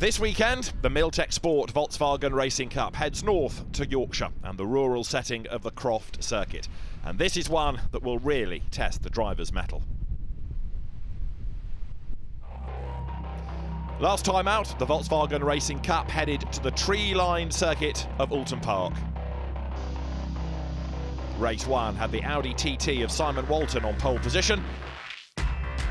This weekend, the Miltech Sport Volkswagen Racing Cup heads north to Yorkshire and the rural setting of the Croft circuit. And this is one that will really test the driver's mettle. Last time out, the Volkswagen Racing Cup headed to the tree-lined circuit of Alton Park. Race 1 had the Audi TT of Simon Walton on pole position.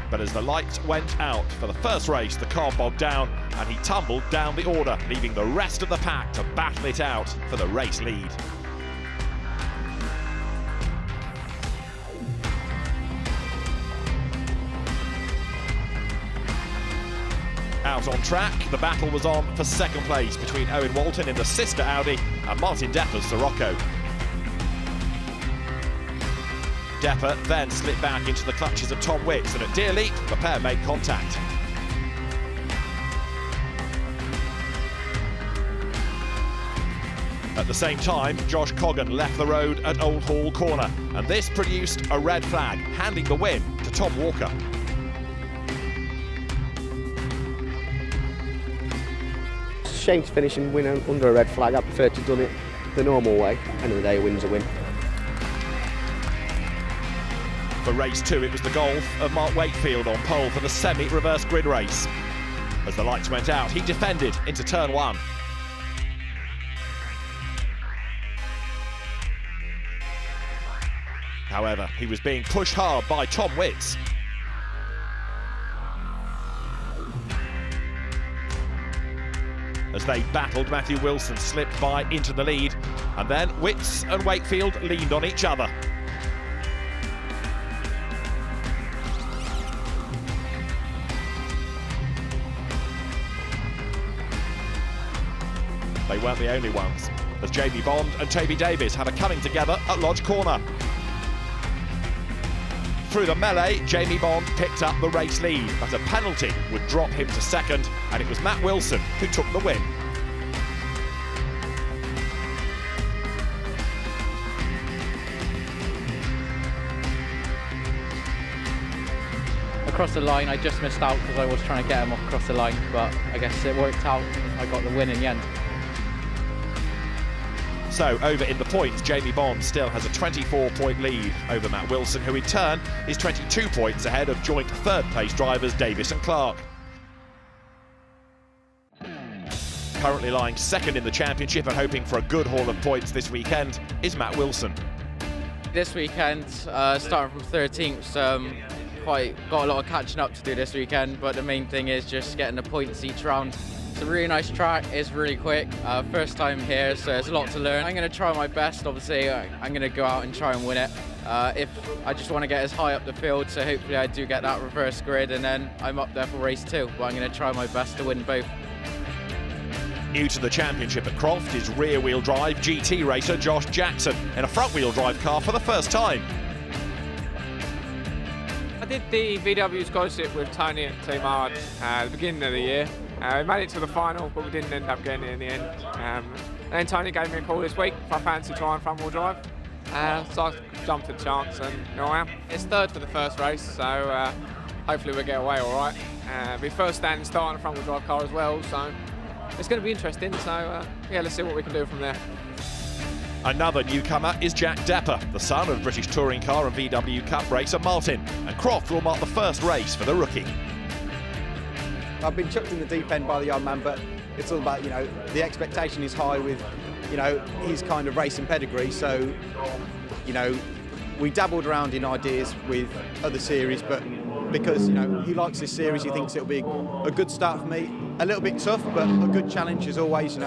But as the lights went out for the first race, the car bogged down and he tumbled down the order, leaving the rest of the pack to battle it out for the race lead. Out on track, the battle was on for second place between Owen Walton in the sister Audi and Martin Depper's Sirocco. Depper then slipped back into the clutches of Tom Wicks, and at Deer Leap, the pair made contact. At the same time, Josh Coggan left the road at Old Hall Corner, and this produced a red flag, handing the win to Tom Walker. Shame to finish and win under a red flag. I prefer to have done it the normal way. End of the day, a win's a win. For race 2, it was the Golf of Mark Wakefield on pole for the semi-reverse grid race. As the lights went out, he defended into turn 1. However, he was being pushed hard by Tom Wicks. As they battled, Matthew Wilson slipped by into the lead, and then Wicks and Wakefield leaned on each other. They weren't the only ones, as Jamie Bond and Toby Davies had a coming together at Lodge Corner. Through the melee, Jamie Bond picked up the race lead, but a penalty would drop him to second, and it was Matt Wilson who took the win. Across the line, I just missed out because I was trying to get him across the line, but I guess it worked out. I got the win in the end. So, over in the points, Jamie Bond still has a 24-point lead over Matt Wilson, who in turn is 22 points ahead of joint third-place drivers Davis and Clark. Currently lying second in the championship and hoping for a good haul of points this weekend is Matt Wilson. This weekend, starting from 13th, got a lot of catching up to do this weekend, but the main thing is just getting the points each round. It's a really nice track, it's really quick, first time here, so there's a lot to learn. I'm going to try my best, obviously. I'm going to go out and try and win it. If I just want to get as high up the field, so hopefully I do get that reverse grid and then I'm up there for race 2, but I'm going to try my best to win both. New to the championship at Croft is rear-wheel drive GT racer Josh Jackson in a front-wheel drive car for the first time. I did the VW scholarship with Tony at Team Hard at the beginning of the year. We made it to the final, but we didn't end up getting it in the end. And then Tony gave me a call this week if I fancy trying front-wheel drive. So I jumped at the chance and here I am. It's third for the first race, so hopefully we'll get away all right. We first standing start on a front-wheel drive car as well, so it's going to be interesting. So yeah, let's see what we can do from there. Another newcomer is Jack Depper, the son of British touring car and VW Cup racer Martin, and Croft will mark the first race for the rookie. I've been chucked in the deep end by the young man, but it's all about, the expectation is high with, his kind of racing pedigree. So, we dabbled around in ideas with other series, but because, he likes this series, he thinks it'll be a good start for me. A little bit tough, but a good challenge as always,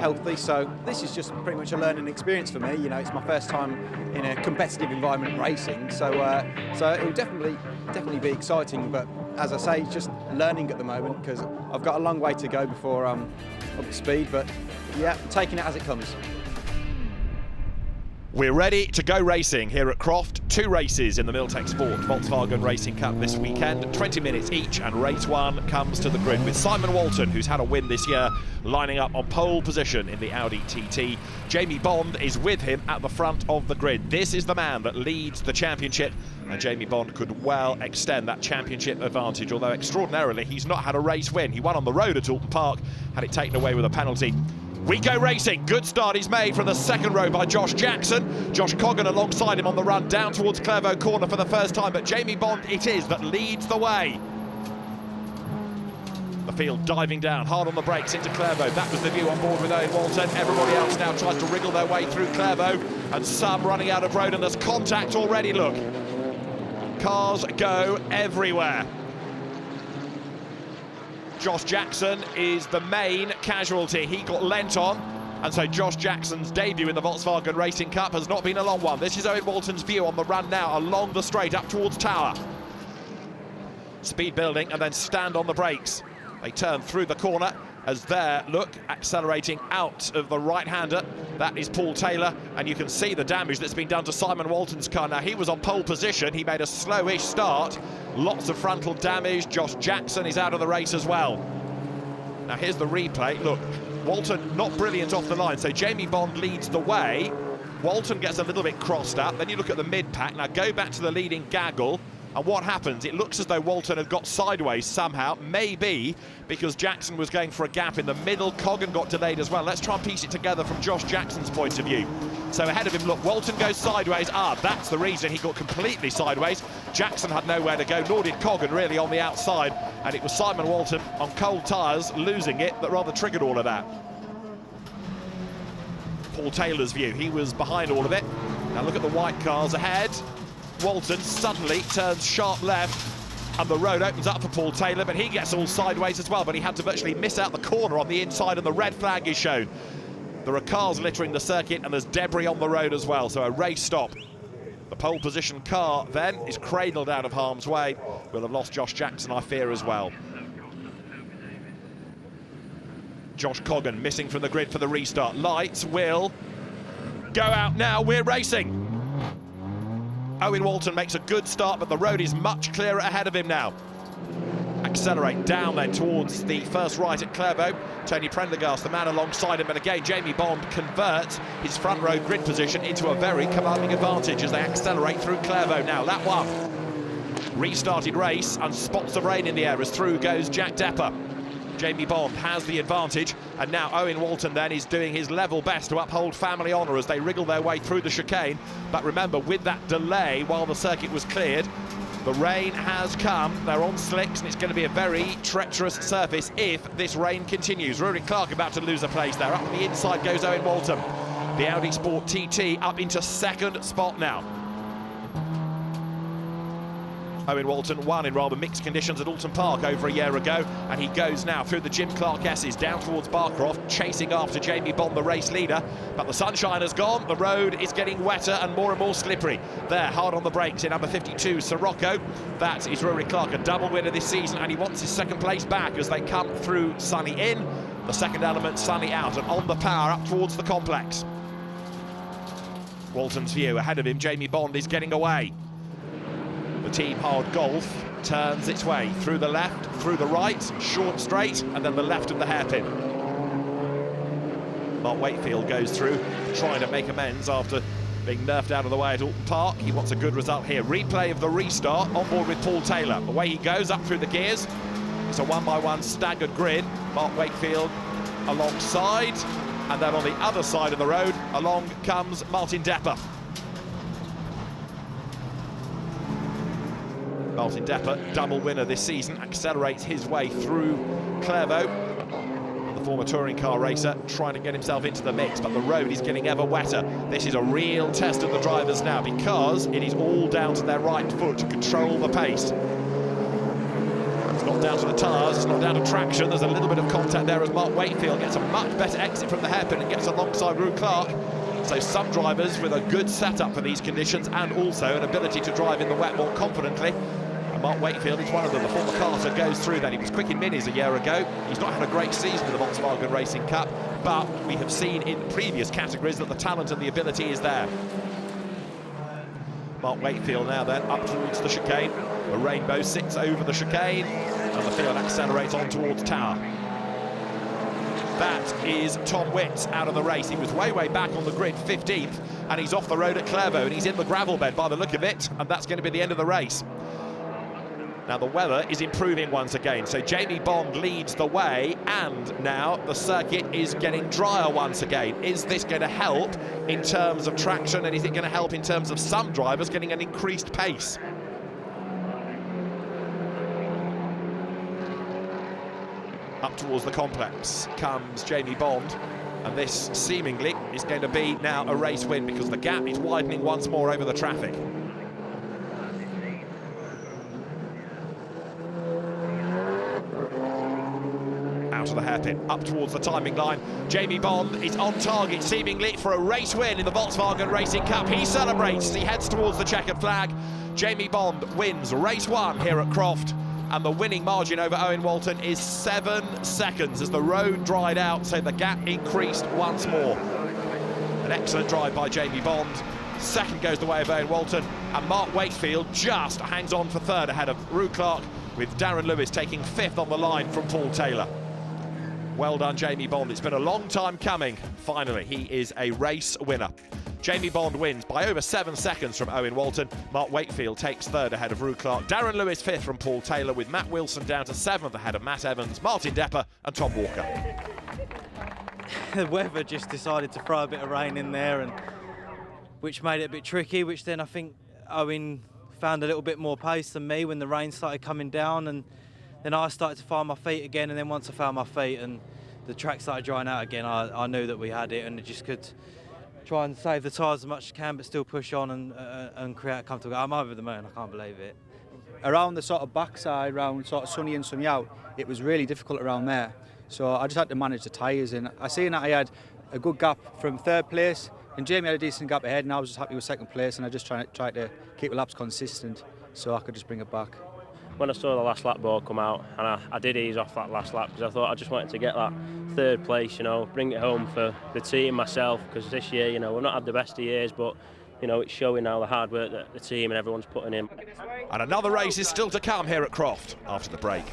healthy. So this is just pretty much a learning experience for me. You know, it's my first time in a competitive environment racing, so it will definitely be exciting. But as I say, just learning at the moment because I've got a long way to go before I'm up to speed. But yeah, taking it as it comes. We're ready to go racing here at Croft. 2 races in the Miltech Sport Volkswagen Racing Cup this weekend, 20 minutes each, and race 1 comes to the grid with Simon Walton, who's had a win this year, lining up on pole position in the Audi TT. Jamie Bond is with him at the front of the grid. This is the man that leads the championship, and Jamie Bond could well extend that championship advantage, although extraordinarily he's not had a race win. He won on the road at Alton Park, had it taken away with a penalty. We go racing. Good start is made from the second row by Josh Jackson. Josh Coggan alongside him on the run down towards Clairvaux corner for the first time, but Jamie Bond it is that leads the way. The field diving down, hard on the brakes into Clairvaux. That was the view on board with Owen Walton. Everybody else now tries to wriggle their way through Clairvaux, and some running out of road, and there's contact already, look. Cars go everywhere. Josh Jackson is the main casualty. He got lent on, and so Josh Jackson's debut in the Volkswagen Racing Cup has not been a long one. This is Owen Walton's view on the run now along the straight up towards Tower. Speed building and then stand on the brakes. They turn through the corner as there, look, accelerating out of the right-hander. That is Paul Taylor, and you can see the damage that's been done to Simon Walton's car. Now, he was on pole position. He made a slowish start. Lots of frontal damage. Josh Jackson is out of the race as well. Now, here's the replay. Look, Walton not brilliant off the line, so Jamie Bond leads the way. Walton gets a little bit crossed up. Then you look at the mid-pack. Now, go back to the leading gaggle. And what happens? It looks as though Walton had got sideways somehow, maybe because Jackson was going for a gap in the middle. Coggan got delayed as well. Let's try and piece it together from Josh Jackson's point of view. So ahead of him, look, Walton goes sideways. That's the reason he got completely sideways. Jackson had nowhere to go, nor did Coggan really on the outside. And it was Simon Walton on cold tyres losing it that rather triggered all of that. Paul Taylor's view, he was behind all of it. Now look at the white cars ahead. Walton suddenly turns sharp left and the road opens up for Paul Taylor, but he gets all sideways as well, but he had to virtually miss out the corner on the inside, and the red flag is shown. There are cars littering the circuit and there's debris on the road as well, so a race stop. The pole position car then is cradled out of harm's way. We'll have lost Josh Jackson, I fear, as well. Josh Coggan missing from the grid for the restart. Lights will go out now. We're racing. Owen Walton makes a good start, but the road is much clearer ahead of him now. Accelerate down then towards the first right at Clairvaux. Tony Prendergast, the man alongside him, but again Jamie Bond converts his front row grid position into a very commanding advantage as they accelerate through Clairvaux. Now that one, restarted race and spots of rain in the air as through goes Jack Depper. Jamie Bond has the advantage, and now Owen Walton then is doing his level best to uphold family honour as they wriggle their way through the chicane. But remember, with that delay while the circuit was cleared, the rain has come. They're on slicks, and it's going to be a very treacherous surface if this rain continues. Rory Clark about to lose a place there. Up the inside goes Owen Walton. The Audi Sport TT up into second spot now. Owen Walton won in rather mixed conditions at Alton Park over a year ago, and he goes now through the Jim Clark S's down towards Barcroft, chasing after Jamie Bond, the race leader. But the sunshine has gone, the road is getting wetter and more slippery. There, hard on the brakes in number 52, Sirocco. That is Rory Clark, a double winner this season, and he wants his second place back as they come through Sunny in. The second element, Sunny out, and on the power up towards the complex. Walton's view ahead of him, Jamie Bond is getting away. The Team Hard Golf turns its way through the left, through the right, short straight, and then the left of the hairpin. Mark Wakefield goes through, trying to make amends after being nerfed out of the way at Alton Park. He wants a good result here. Replay of the restart on board with Paul Taylor. Away he goes up through the gears. It's a one-by-one staggered grid. Mark Wakefield alongside, and then on the other side of the road, along comes Martin Depper. Martin Depper, double winner this season, accelerates his way through Clairvaux. The former touring car racer trying to get himself into the mix, but the road is getting ever wetter. This is a real test of the drivers now, because it is all down to their right foot to control the pace. It's not down to the tyres, it's not down to traction. There's a little bit of contact there as Mark Wakefield gets a much better exit from the hairpin and gets alongside Rue Clark. So some drivers with a good setup for these conditions and also an ability to drive in the wet more confidently. And Mark Wakefield is one of them. The former karter goes through that. He was quick in minis a year ago. He's not had a great season in the Volkswagen Racing Cup, but we have seen in previous categories that the talent and the ability is there. Mark Wakefield now then up towards the chicane. The rainbow sits over the chicane and the field accelerates on towards Tower. That is Tom Witts out of the race. He was way back on the grid, 15th, and he's off the road at Clairvaux, and he's in the gravel bed by the look of it, and that's going to be the end of the race. Now the weather is improving once again, so Jamie Bond leads the way, and now the circuit is getting drier once again. Is this going to help in terms of traction, and is it going to help in terms of some drivers getting an increased pace? Up towards the complex comes Jamie Bond, and this seemingly is going to be now a race win because the gap is widening once more over the traffic. Out of the hairpin, up towards the timing line. Jamie Bond is on target seemingly for a race win in the Volkswagen Racing Cup. He celebrates, he heads towards the checkered flag. Jamie Bond wins race 1 here at Croft. And the winning margin over Owen Walton is 7 seconds as the road dried out, so the gap increased once more. An excellent drive by Jamie Bond. Second goes the way of Owen Walton, and Mark Wakefield just hangs on for third ahead of Rue Clark, with Darren Lewis taking 5th on the line from Paul Taylor. Well done, Jamie Bond. It's been a long time coming. Finally, he is a race winner. Jamie Bond wins by over 7 seconds from Owen Walton. Mark Wakefield takes 3rd ahead of Rue Clark. Darren Lewis 5th from Paul Taylor, with Matt Wilson down to 7th ahead of Matt Evans, Martin Depper and Tom Walker. The weather just decided to throw a bit of rain in there, and which made it a bit tricky, which then I think Owen found a little bit more pace than me when the rain started coming down, and then I started to find my feet again, and then once I found my feet and the track started drying out again, I knew that we had it, and it just could try and save the tyres as much as I can, but still push on and create a comfortable. I'm over the moon, I can't believe it. Around the sort of backside, around sort of sunny in, sunny out, it was really difficult around there. So I just had to manage the tyres, and I seen that I had a good gap from 3rd place, and Jamie had a decent gap ahead, and I was just happy with 2nd place, and I just tried to keep the laps consistent so I could just bring it back. When I saw the last lap board come out, and I did ease off that last lap because I thought I just wanted to get that 3rd place, you know, bring it home for the team, myself, because this year, you know, we've not had the best of years, but, you know, it's showing now the hard work that the team and everyone's putting in. And another race is still to come here at Croft after the break.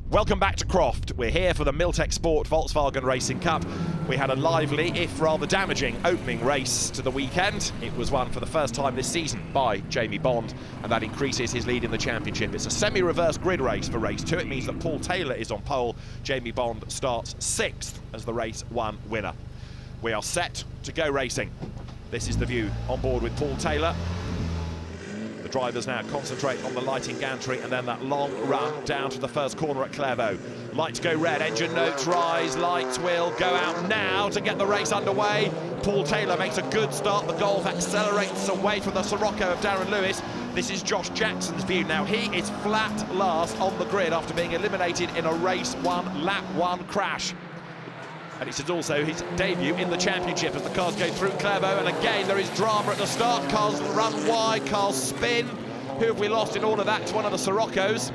Welcome back to Croft. We're here for the Miltech Sport Volkswagen Racing Cup. We had a lively, if rather damaging, opening race to the weekend. It was won for the first time this season by Jamie Bond, and that increases his lead in the championship. It's a semi-reverse grid race for race 2. It means that Paul Taylor is on pole. Jamie Bond starts 6th as the race 1 winner. We are set to go racing. This is the view on board with Paul Taylor. The drivers now concentrate on the lighting gantry and then that long run down to the first corner at Clairvaux. Lights go red, engine notes rise, lights will go out now to get the race underway. Paul Taylor makes a good start. The Golf accelerates away from the Sirocco of Darren Lewis. This is Josh Jackson's view. Now he is flat last on the grid after being eliminated in a race 1, lap 1 crash. And it's also his debut in the championship as the cars go through Clairvaux, and again there is drama at the start. Cars run wide, cars spin. Who have we lost in all of that? It's one of the Siroccos.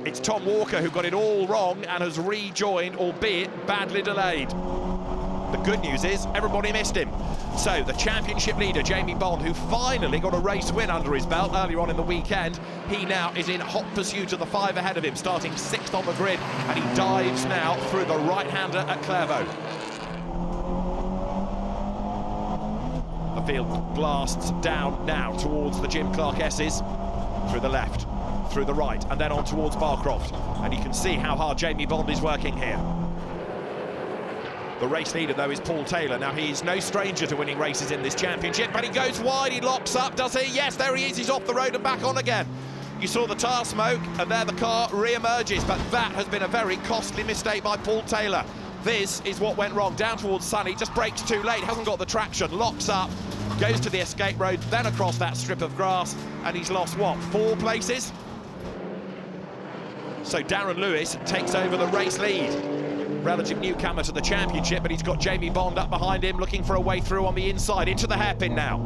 It's Tom Walker who got it all wrong and has rejoined, albeit badly delayed. The good news is everybody missed him. So the championship leader, Jamie Bond, who finally got a race win under his belt earlier on in the weekend, he now is in hot pursuit of the 5 ahead of him, starting 6th on the grid, and he dives now through the right-hander at Clairvaux. The field blasts down now towards the Jim Clark S's, through the left, through the right, and then on towards Barcroft. And you can see how hard Jamie Bond is working here. The race leader, though, is Paul Taylor. Now, he's no stranger to winning races in this championship, but he goes wide, he locks up, does he? Yes, there he is, he's off the road and back on again. You saw the tyre smoke, and there the car re-emerges, but that has been a very costly mistake by Paul Taylor. This is what went wrong. Down towards Sunny, just brakes too late, hasn't got the traction, locks up, goes to the escape road, then across that strip of grass, and he's lost, what, 4 places? So Darren Lewis takes over the race lead. Relative newcomer to the championship, but he's got Jamie Bond up behind him, looking for a way through on the inside, into the hairpin now.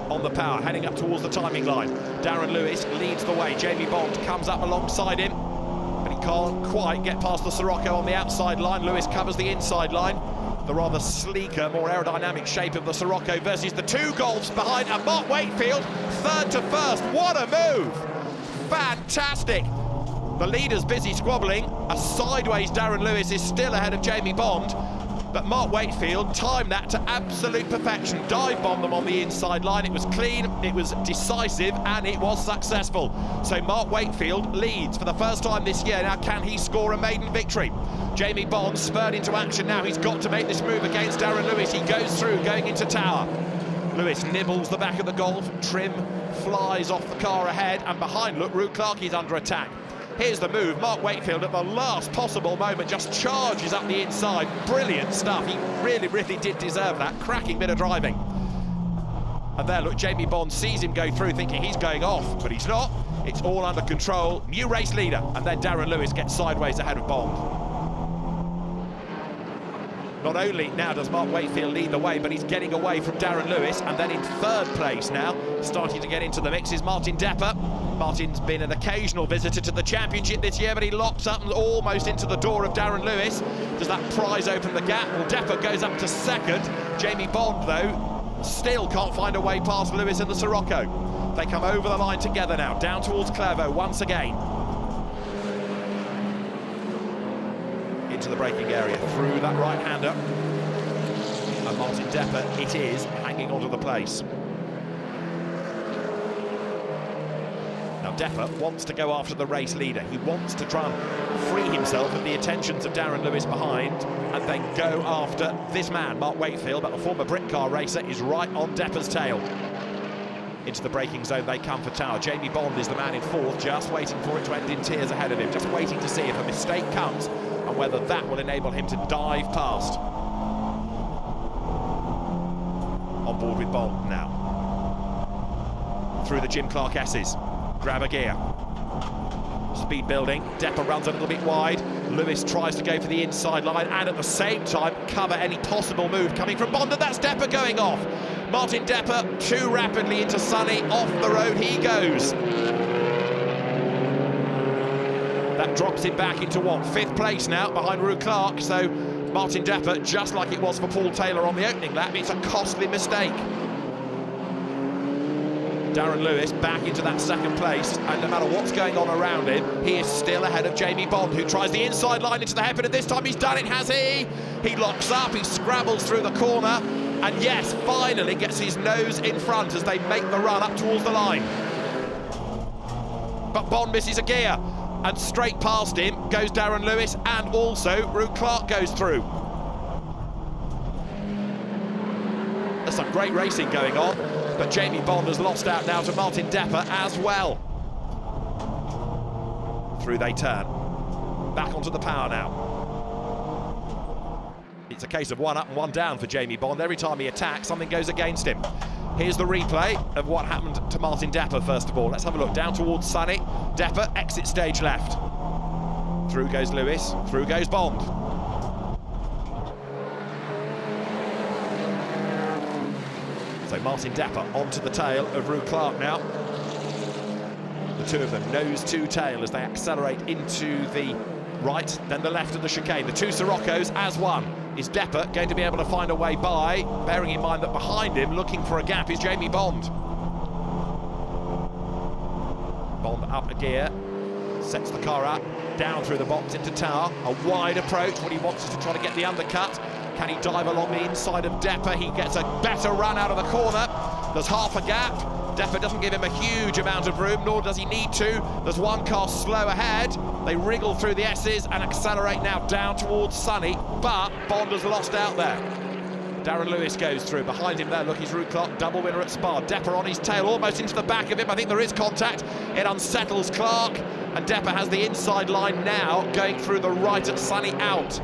On the power, heading up towards the timing line. Darren Lewis leads the way. Jamie Bond comes up alongside him, but he can't quite get past the Sirocco on the outside line. Lewis covers the inside line. The rather sleeker, more aerodynamic shape of the Sirocco versus the 2 Golfs behind, and Mark Wakefield, 3rd to 1st. What a move! Fantastic! The leader's busy squabbling. A sideways Darren Lewis is still ahead of Jamie Bond, but Mark Wakefield timed that to absolute perfection. Dive bombed them on the inside line. It was clean, it was decisive, and it was successful. So Mark Wakefield leads for the first time this year. Now, can he score a maiden victory? Jamie Bond spurred into action now. He's got to make this move against Darren Lewis. He goes through, going into tower. Lewis nibbles the back of the Golf. Trim flies off the car ahead, and behind, look, Ruth Clark is under attack. Here's the move. Mark Wakefield at the last possible moment just charges up the inside. Brilliant stuff. He really, really did deserve that. Cracking bit of driving. And there, look, Jamie Bond sees him go through thinking he's going off, but he's not. It's all under control. New race leader. And then Darren Lewis gets sideways ahead of Bond. Not only now does Mark Wakefield lead the way, but he's getting away from Darren Lewis. And then in 3rd place now, starting to get into the mix, is Martin Depper. Martin's been an occasional visitor to the championship this year, but he locks up and almost into the door of Darren Lewis. Does that prize open the gap? Well, Depper goes up to 2nd. Jamie Bond, though, still can't find a way past Lewis and the Sirocco. They come over the line together now, down towards Clairvaux once again. Into the braking area, through that right-hander. And Martin Depper, it is, hanging onto the place. Now Depper wants to go after the race leader. He wants to try and free himself of the attentions of Darren Lewis behind and then go after this man, Mark Wakefield, but the former Brit car racer is right on Depper's tail. Into the braking zone they come for Tower. Jamie Bond is the man in 4th, just waiting for it to end in tears ahead of him, just waiting to see if a mistake comes and whether that will enable him to dive past. On board with Bond now. Through the Jim Clark S's. Grab a gear. Speed building. Depper runs a little bit wide. Lewis tries to go for the inside line and at the same time cover any possible move coming from Bond, and that's Depper going off. Martin Depper too rapidly into Sonny. Off the road he goes. That drops him back into what, 5th place now behind Ruth Clark. So Martin Depper, just like it was for Paul Taylor on the opening lap, it's a costly mistake. Darren Lewis back into that 2nd place, and no matter what's going on around him, he is still ahead of Jamie Bond, who tries the inside line into the hairpin, and this time he's done it, has he? He locks up, he scrabbles through the corner, and yes, finally gets his nose in front as they make the run up towards the line. But Bond misses a gear, and straight past him goes Darren Lewis, and also Ruth Clark goes through. There's some great racing going on, but Jamie Bond has lost out now to Martin Depper as well. Through they turn. Back onto the power now. It's a case of 1 up and 1 down for Jamie Bond. Every time he attacks, something goes against him. Here's the replay of what happened to Martin Depper, first of all. Let's have a look. Down towards Sonny. Depper, exit stage left. Through goes Lewis. Through goes Bond. So Martin Depper onto the tail of Ruth Clark now. The two of them nose to tail as they accelerate into the right, then the left of the chicane. The 2 Siroccos as one. Is Depper going to be able to find a way by, bearing in mind that behind him, looking for a gap, is Jamie Bond. Bond up a gear, sets the car up, down through the box into Tower. A wide approach. What he wants is to try to get the undercut. Can he dive along the inside of Depper? He gets a better run out of the corner. There's half a gap. Depper doesn't give him a huge amount of room, nor does he need to. There's one car slow ahead. They wriggle through the S's and accelerate now down towards Sonny, but Bond has lost out there. Darren Lewis goes through. Behind him there, look, he's Ruth Clark, double winner at Spa. Depper on his tail, almost into the back of him. I think there is contact. It unsettles Clark, and Depper has the inside line now, going through the right at Sonny out.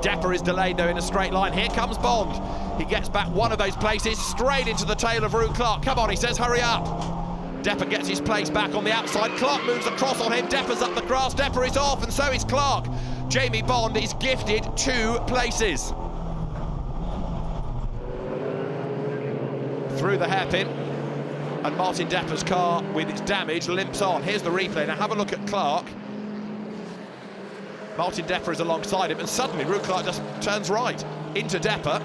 Depper is delayed though in a straight line. Here comes Bond. He gets back one of those places straight into the tail of Rue Clark. Come on, he says, hurry up. Depper gets his place back on the outside. Clark moves across on him. Depper's up the grass. Depper is off, and so is Clark. Jamie Bond is gifted 2 places. Through the hairpin, and Martin Depper's car, with its damage, limps on. Here's the replay. Now have a look at Clark. Martin Depper is alongside him, and suddenly Rue Clark just turns right into Depper.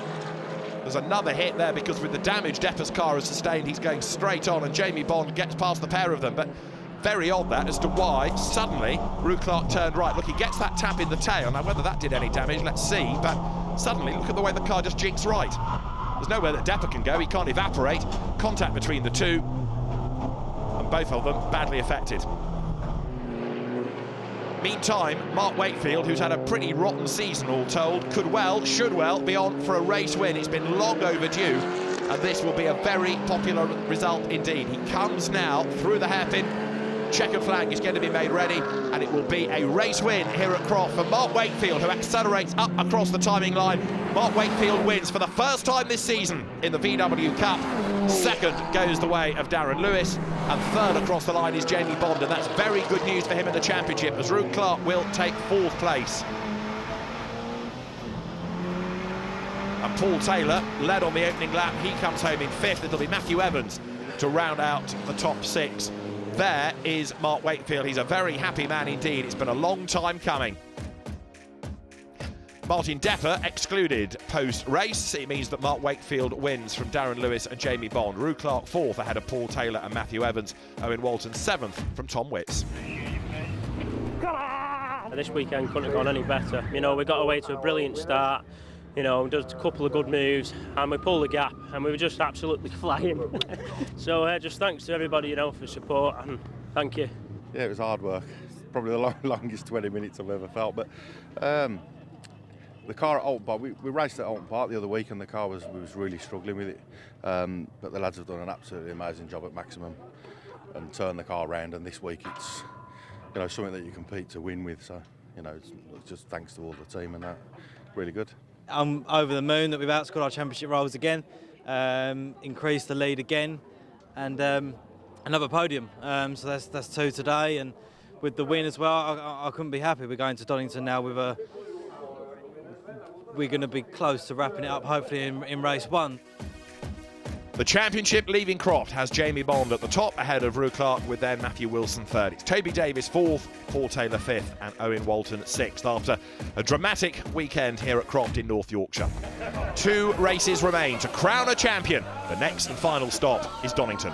There's another hit there because with the damage Depper's car has sustained, he's going straight on, and Jamie Bond gets past the pair of them. But very odd that as to why suddenly Rue Clark turned right. Look, he gets that tap in the tail. Now whether that did any damage, let's see. But suddenly, look at the way the car just jinks right. There's nowhere that Depper can go. He can't evaporate. Contact between the two, and both of them badly affected. Meantime, Mark Wakefield, who's had a pretty rotten season all told, should well be on for a race win. It's been long overdue, and this will be a very popular result indeed. He comes now through the hairpin. Checkered flag is going to be made ready, and it will be a race win here at Croft for Mark Wakefield, who accelerates up across the timing line. Mark Wakefield wins for the first time this season in the VW Cup. Second goes the way of Darren Lewis, and third across the line is Jamie Bond, and that's very good news for him in the championship, as Rue Clark will take 4th place. And Paul Taylor led on the opening lap. He comes home in 5th. It'll be Matthew Evans to round out the top 6. There is Mark Wakefield. He's a very happy man indeed. It's been a long time coming. Martin Depper excluded post-race. It means that Mark Wakefield wins from Darren Lewis and Jamie Bond. Rue Clark 4th ahead of Paul Taylor and Matthew Evans. Owen Walton 7th from Tom Witts. This weekend couldn't have gone any better. You know, we got away to a brilliant start. You know, just a couple of good moves, and we pulled the gap, and we were just absolutely flying. So just thanks to everybody, you know, for support, and thank you. Yeah, it was hard work. It's probably the longest 20 minutes I've ever felt. But the car at Alton Park, we raced at Alton Park the other week, and the car was really struggling with it. But the lads have done an absolutely amazing job at Maximum and turned the car around. And this week, it's something that you compete to win with. So it's just thanks to all the team and that. Really good. I'm over the moon that we've outscored our championship rivals again, increased the lead again, and another podium. So that's 2 today, and with the win as well, I couldn't be happy. We're going to Donington now with we're going to be close to wrapping it up, hopefully in race 1. The championship leaving Croft has Jamie Bond at the top, ahead of Rue Clark, with then Matthew Wilson 3rd. It's Toby Davis 4th, Paul Taylor 5th, and Owen Walton 6th, after a dramatic weekend here at Croft in North Yorkshire. 2 races remain to crown a champion. The next and final stop is Donington.